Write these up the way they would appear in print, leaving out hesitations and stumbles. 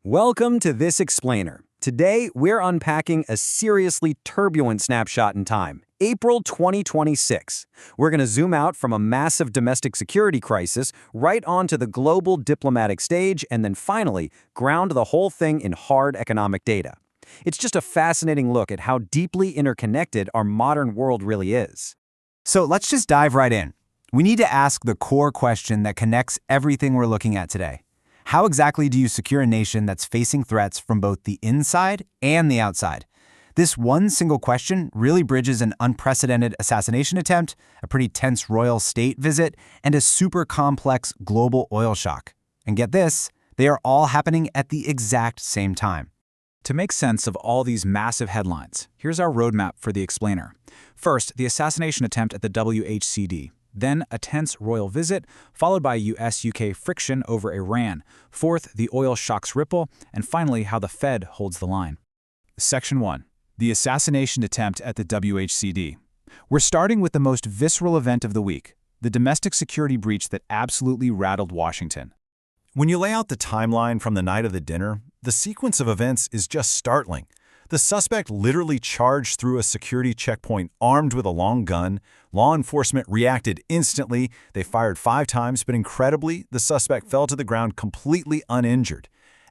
Welcome to This Explainer. Today, we're unpacking a seriously turbulent snapshot in time, April 2026. We're going to zoom out from a massive domestic security crisis right onto the global diplomatic stage and then finally ground the whole thing in hard economic data. It's just a fascinating look at how deeply interconnected our modern world really is. So let's just dive right in. We need to ask the core question that connects everything we're looking at today. How exactly do you secure a nation that's facing threats from both the inside and the outside? This one single question really bridges an unprecedented assassination attempt, a pretty tense royal state visit, and a super complex global oil shock. And get this, they are all happening at the exact same time. To make sense of all these massive headlines, here's our roadmap for the explainer. First, the assassination attempt at the WHCD. Then, a tense royal visit, followed by US-UK friction over Iran. Fourth, the oil shock's ripple. And finally, how the Fed holds the line. Section 1. The assassination attempt at the WHCD. We're starting with the most visceral event of the week, the domestic security breach that absolutely rattled Washington. When you lay out the timeline from the night of the dinner, the sequence of events is just startling. The suspect literally charged through a security checkpoint armed with a long gun. Law enforcement reacted instantly. They fired 5 times, but incredibly, the suspect fell to the ground completely uninjured.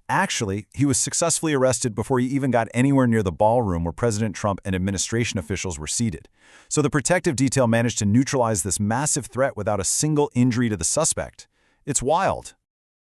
Actually, he was successfully arrested before he even got anywhere near the ballroom where President Trump and administration officials were seated. So the protective detail managed to neutralize this massive threat without a single injury to the suspect. It's wild.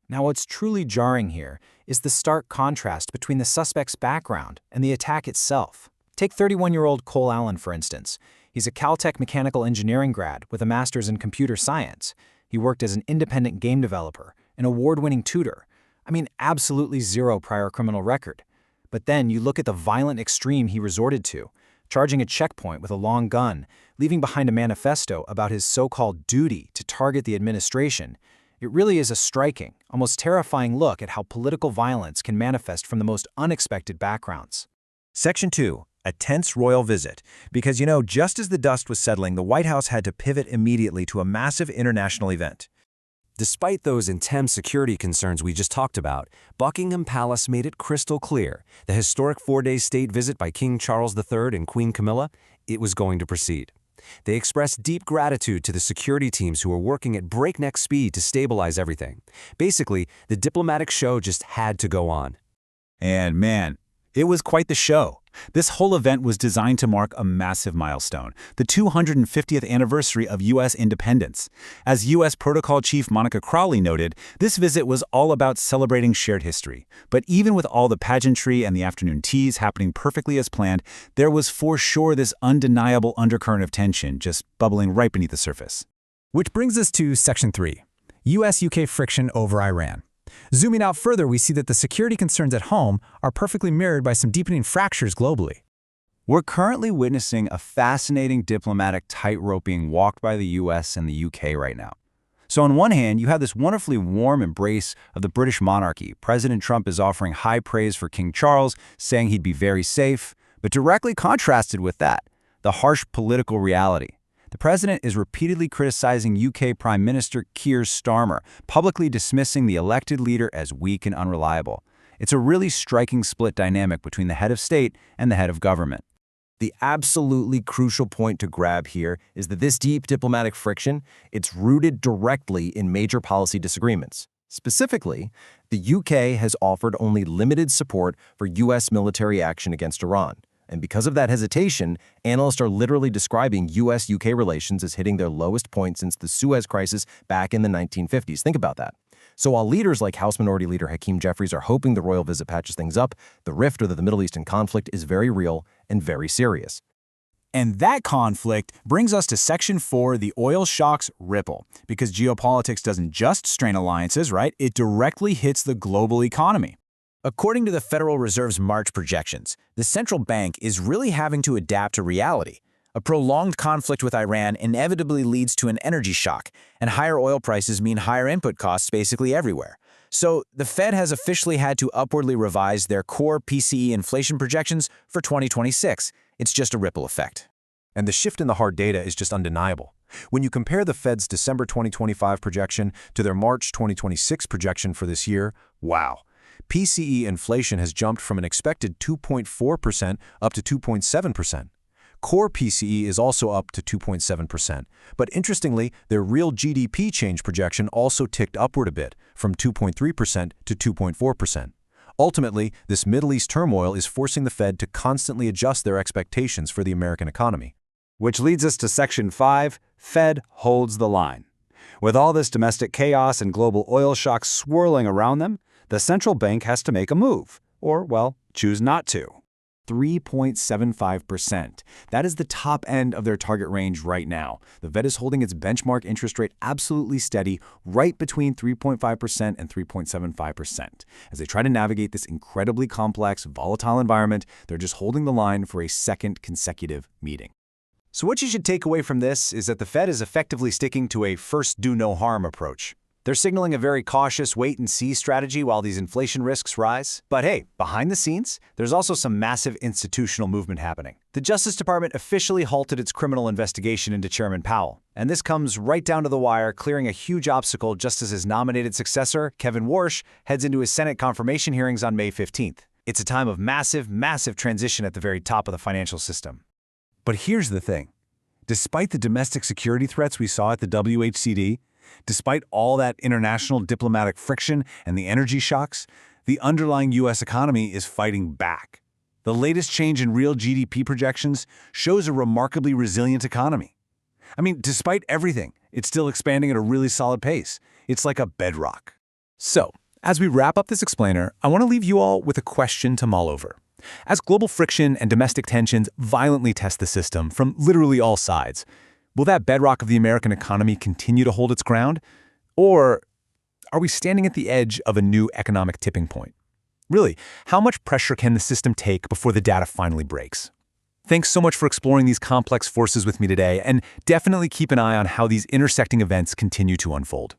Now, what's truly jarring here is the stark contrast between the suspect's background and the attack itself. Take 31-year-old Cole Allen, for instance. He's a Caltech mechanical engineering grad with a master's in computer science. He worked as an independent game developer, an award-winning tutor. I mean, absolutely zero prior criminal record. But then you look at the violent extreme he resorted to, charging a checkpoint with a long gun, leaving behind a manifesto about his so-called duty to target the administration. It really is a striking, almost terrifying look at how political violence can manifest from the most unexpected backgrounds. Section 2. A tense royal visit. Because, just as the dust was settling, the White House had to pivot immediately to a massive international event. Despite those intense security concerns we just talked about, Buckingham Palace made it crystal clear the historic 4-day state visit by King Charles III and Queen Camilla, it was going to proceed. They expressed deep gratitude to the security teams who were working at breakneck speed to stabilize everything. Basically, the diplomatic show just had to go on. And man, it was quite the show. This whole event was designed to mark a massive milestone, the 250th anniversary of U.S. independence. As U.S. Protocol Chief Monica Crowley noted, this visit was all about celebrating shared history. But even with all the pageantry and the afternoon teas happening perfectly as planned, there was for sure this undeniable undercurrent of tension just bubbling right beneath the surface. Which brings us to Section 3, US-UK friction over Iran. Zooming out further, we see that the security concerns at home are perfectly mirrored by some deepening fractures globally. We're currently witnessing a fascinating diplomatic tightrope being walked by the US and the UK right now. So on one hand, you have this wonderfully warm embrace of the British monarchy. President Trump is offering high praise for King Charles, saying he'd be very safe, but directly contrasted with that, the harsh political reality. The president is repeatedly criticizing UK Prime Minister Keir Starmer, publicly dismissing the elected leader as weak and unreliable. It's a really striking split dynamic between the head of state and the head of government. The absolutely crucial point to grab here is that this deep diplomatic friction, it's rooted directly in major policy disagreements. Specifically, the UK has offered only limited support for US military action against Iran. And because of that hesitation, analysts are literally describing US-UK relations as hitting their lowest point since the Suez Crisis back in the 1950s. Think about that. So while leaders like House Minority Leader Hakeem Jeffries are hoping the royal visit patches things up, the rift over the Middle Eastern conflict is very real and very serious. And that conflict brings us to Section 4, the oil shock's ripple. Because geopolitics doesn't just strain alliances, right? It directly hits the global economy. According to the Federal Reserve's March projections, the central bank is really having to adapt to reality. A prolonged conflict with Iran inevitably leads to an energy shock, and higher oil prices mean higher input costs basically everywhere. So the Fed has officially had to upwardly revise their core PCE inflation projections for 2026. It's just a ripple effect. And the shift in the hard data is just undeniable. When you compare the Fed's December 2025 projection to their March 2026 projection for this year, wow. PCE inflation has jumped from an expected 2.4% up to 2.7%. Core PCE is also up to 2.7%, but interestingly, their real GDP change projection also ticked upward a bit, from 2.3% to 2.4%. Ultimately, this Middle East turmoil is forcing the Fed to constantly adjust their expectations for the American economy. Which leads us to Section 5, Fed holds the line. With all this domestic chaos and global oil shocks swirling around them, the central bank has to make a move, or, well, choose not to. 3.75%. That is the top end of their target range right now. The Fed is holding its benchmark interest rate absolutely steady, right between 3.5% and 3.75%. As they try to navigate this incredibly complex, volatile environment, they're just holding the line for a second consecutive meeting. So what you should take away from this is that the Fed is effectively sticking to a first-do-no-harm approach. They're signaling a very cautious wait-and-see strategy while these inflation risks rise. But hey, behind the scenes, there's also some massive institutional movement happening. The Justice Department officially halted its criminal investigation into Chairman Powell. And this comes right down to the wire, clearing a huge obstacle just as his nominated successor, Kevin Warsh, heads into his Senate confirmation hearings on May 15th. It's a time of massive, massive transition at the very top of the financial system. But here's the thing. Despite the domestic security threats we saw at the WHCD, despite all that international diplomatic friction and the energy shocks, the underlying U.S. economy is fighting back. The latest change in real GDP projections shows a remarkably resilient economy. I mean, despite everything, it's still expanding at a really solid pace. It's like a bedrock. So, as we wrap up this explainer, I want to leave you all with a question to mull over. As global friction and domestic tensions violently test the system from literally all sides, will that bedrock of the American economy continue to hold its ground? Or are we standing at the edge of a new economic tipping point? Really, how much pressure can the system take before the data finally breaks? Thanks so much for exploring these complex forces with me today, and definitely keep an eye on how these intersecting events continue to unfold.